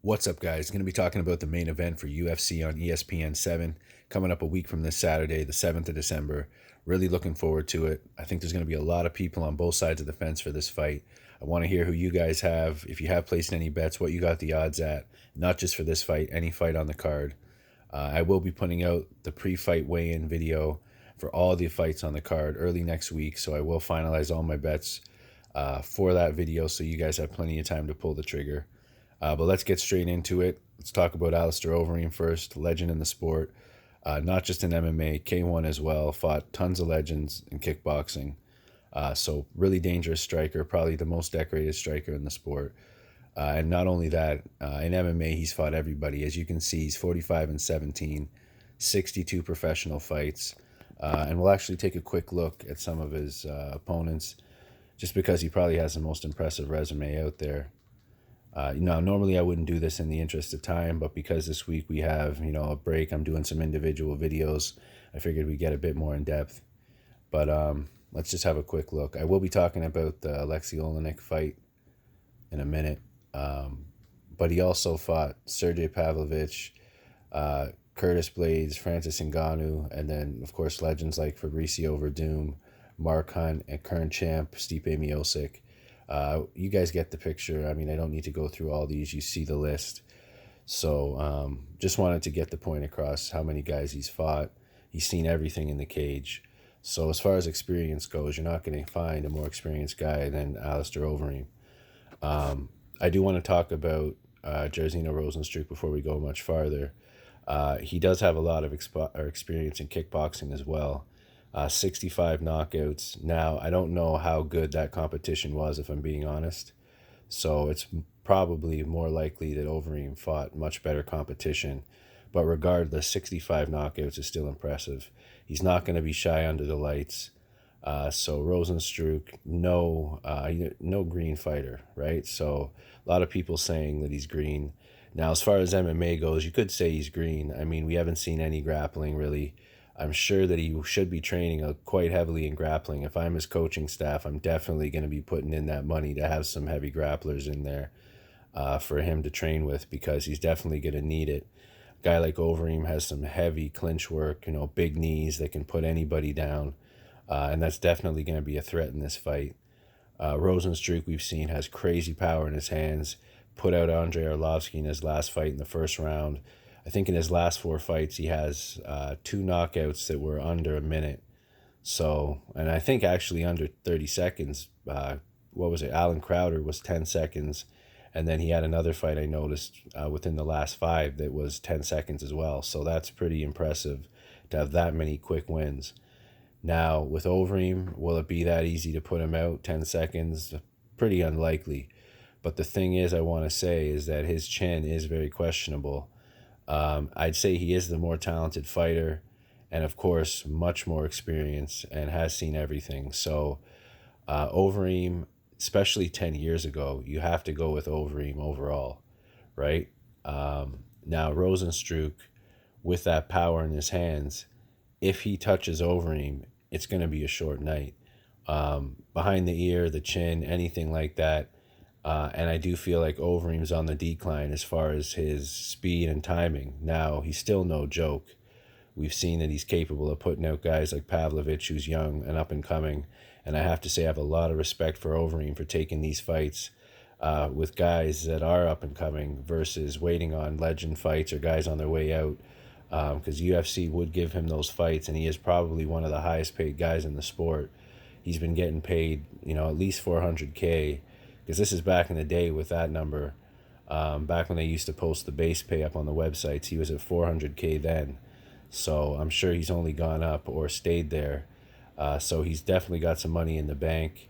What's up, guys? Going to be talking about the main event for UFC on ESPN 7 coming up a week from this Saturday, the 7th of December. Really looking forward to it. I think there's going to be a lot of people on both sides of the fence for this fight. I want to hear who you guys have. If you have placed any bets, what you got the odds at, not just for this fight, any fight on the card. I will be putting out the pre-fight weigh-in video for all the fights on the card early next week, so I will finalize all my bets for that video so you guys have plenty of time to pull the trigger. But let's get straight into it. Let's talk about Alistair Overeem first, legend in the sport, not just in MMA, K1 as well, fought tons of legends in kickboxing. So really dangerous striker, probably the most decorated striker in the sport. And not only that, in MMA, he's fought everybody. As you can see, he's 45-17, 62 professional fights. And we'll actually take a quick look at some of his opponents, just because he probably has the most impressive resume out there. Normally I wouldn't do this in the interest of time, but because this week we have, a break, I'm doing some individual videos. I figured we'd get a bit more in depth. But let's just have a quick look. I will be talking about the Alexei Olenek fight in a minute. But he also fought Sergey Pavlovich, Curtis Blades, Francis Ngannou, and then, of course, legends like Fabricio Verdum, Mark Hunt, and current champ Stipe Miocic. You guys get the picture. I mean, I don't need to go through all these. You see the list. So just wanted to get the point across how many guys he's fought. He's seen everything in the cage. So as far as experience goes, you're not going to find a more experienced guy than Alistair Overeem. I do want to talk about Jairzinho Rozenstruik before we go much farther. He does have a lot of experience in kickboxing as well. 65 knockouts. Now, I don't know how good that competition was, if I'm being honest. So it's probably more likely that Overeem fought much better competition. But regardless, 65 knockouts is still impressive. He's not going to be shy under the lights. So Rozenstruik, no green fighter, right? So a lot of people saying that he's green. Now, as far as MMA goes, you could say he's green. I mean, we haven't seen any grappling really. I'm sure that he should be training quite heavily in grappling. If I'm his coaching staff, I'm definitely going to be putting in that money to have some heavy grapplers in there for him to train with, because he's definitely going to need it. A guy like Overeem has some heavy clinch work, big knees that can put anybody down, and that's definitely going to be a threat in this fight. Rozenstruik, we've seen, has crazy power in his hands. Put out Andrei Arlovsky in his last fight in the first round. I think in his last 4 fights, he has 2 knockouts that were under a minute. So, and I think actually under 30 seconds. What was it? Alan Crowder was 10 seconds. And then he had another fight I noticed within the last 5 that was 10 seconds as well. So that's pretty impressive to have that many quick wins. Now, with Overeem, will it be that easy to put him out 10 seconds? Pretty unlikely. But the thing is, I want to say, is that his chin is very questionable. I'd say he is the more talented fighter, and of course much more experienced and has seen everything. So Overeem, especially 10 years ago, you have to go with Overeem overall, right? Now Rozenstruik, with that power in his hands, if he touches Overeem, it's going to be a short night. Behind the ear, the chin, anything like that. And I do feel like Overeem's on the decline as far as his speed and timing. Now, he's still no joke. We've seen that he's capable of putting out guys like Pavlovich, who's young and up and coming. And I have to say, I have a lot of respect for Overeem for taking these fights with guys that are up and coming versus waiting on legend fights or guys on their way out. Because UFC would give him those fights, and he is probably one of the highest paid guys in the sport. He's been getting paid, at least $400K. Because this is back in the day with that number. Back when they used to post the base pay up on the websites, he was at $400K then. So I'm sure he's only gone up or stayed there. So he's definitely got some money in the bank.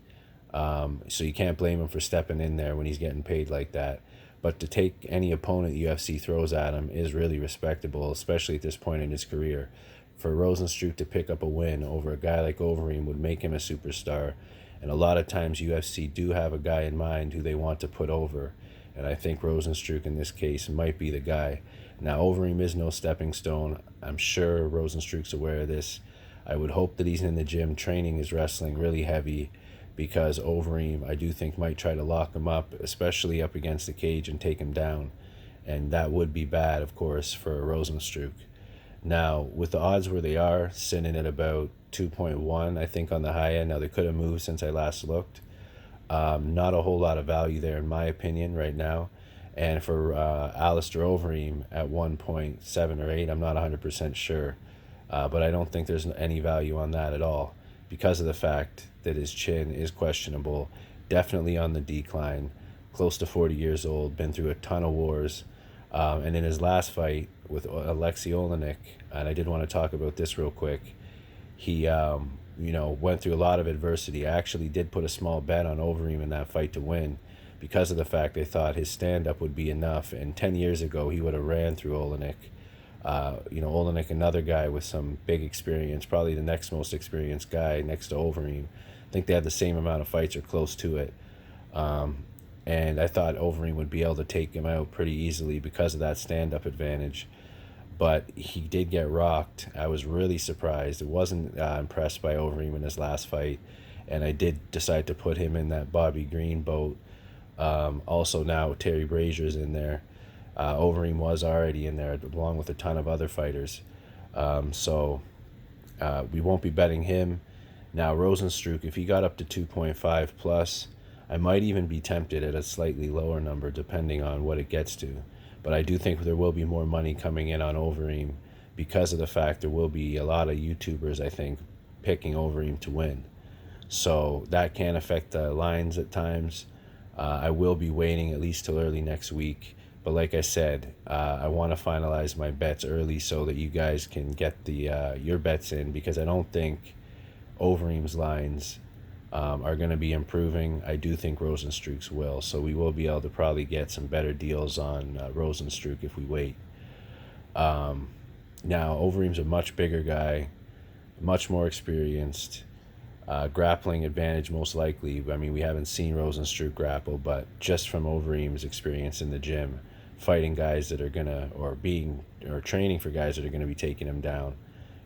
So you can't blame him for stepping in there when he's getting paid like that. But to take any opponent UFC throws at him is really respectable, especially at this point in his career. For Rozenstruik to pick up a win over a guy like Overeem would make him a superstar. And a lot of times UFC do have a guy in mind who they want to put over. And I think Rozenstruik in this case might be the guy. Now, Overeem is no stepping stone. I'm sure Rozenstruik's aware of this. I would hope that he's in the gym training his wrestling really heavy, because Overeem, I do think, might try to lock him up, especially up against the cage, and take him down. and that would be bad, of course, for Rozenstruik. Now, with the odds where they are, sitting at about 2.1, I think, on the high end. Now, they could have moved since I last looked. Not a whole lot of value there, in my opinion, right now. And for Alistair Overeem at 1.7 or 8, I'm not 100% sure. But I don't think there's any value on that at all because of the fact that his chin is questionable, definitely on the decline, close to 40 years old, been through a ton of wars. And in his last fight with Alexei Olenek, and I did want to talk about this real quick, he went through a lot of adversity. I actually did put a small bet on Overeem in that fight to win because of the fact they thought his stand-up would be enough. And 10 years ago, he would have ran through Olenek. Olenek, another guy with some big experience, probably the next most experienced guy next to Overeem. I think they had the same amount of fights or close to it. And I thought Overeem would be able to take him out pretty easily because of that stand-up advantage. But he did get rocked. I was really surprised. I wasn't impressed by Overeem in his last fight. And I did decide to put him in that Bobby Green boat. Also now Terry Brazier's in there. Overeem was already in there along with a ton of other fighters. So we won't be betting him. Now Rozenstruik, if he got up to 2.5 plus, I might even be tempted at a slightly lower number depending on what it gets to. But I do think there will be more money coming in on Overeem because of the fact there will be a lot of YouTubers, I think, picking Overeem to win. So that can affect the lines at times. I will be waiting at least till early next week. But like I said, I want to finalize my bets early so that you guys can get the your bets in, because I don't think Overeem's lines are going to be improving. I do think Rozenstruik's will. So we will be able to probably get some better deals on Rozenstruik if we wait. Now, Overeem's a much bigger guy, much more experienced. Grappling advantage most likely. I mean, we haven't seen Rozenstruik grapple, but just from Overeem's experience in the gym, fighting guys that are gonna, or training for guys that are gonna be taking him down,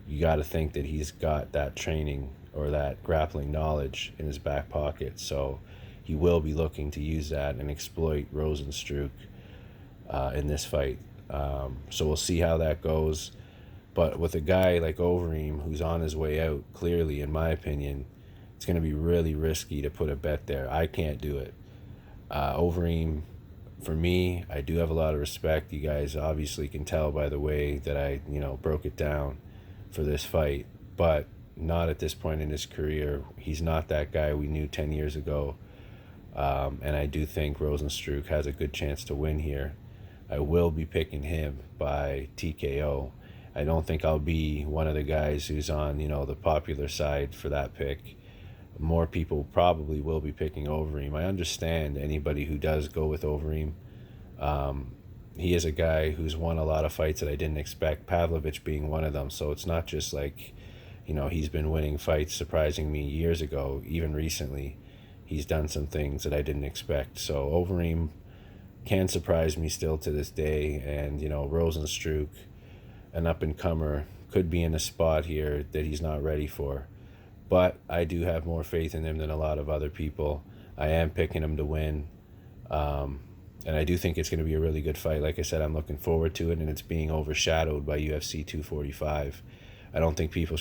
you got to think that he's got that training or that grappling knowledge in his back pocket. So he will be looking to use that and exploit Rozenstruik in this fight. So we'll see how that goes. But with a guy like Overeem, who's on his way out, clearly, in my opinion, it's going to be really risky to put a bet there. I can't do it. Overeem, for me, I do have a lot of respect. You guys obviously can tell by the way that I, broke it down for this fight. But not at this point in his career. He's not that guy we knew 10 years ago. And I do think Rozenstruik has a good chance to win here. I will be picking him by TKO. I don't think I'll be one of the guys who's on, the popular side for that pick. More people probably will be picking Overeem. I understand anybody who does go with Overeem. He is a guy who's won a lot of fights that I didn't expect, Pavlovich being one of them. So it's not just like, he's been winning fights surprising me years ago. Even recently, he's done some things that I didn't expect. So Overeem can surprise me still to this day. And, Rozenstruik, an up-and-comer, could be in a spot here that he's not ready for. But I do have more faith in him than a lot of other people. I am picking him to win. And I do think it's going to be a really good fight. Like I said, I'm looking forward to it, and it's being overshadowed by UFC 245. I don't think people should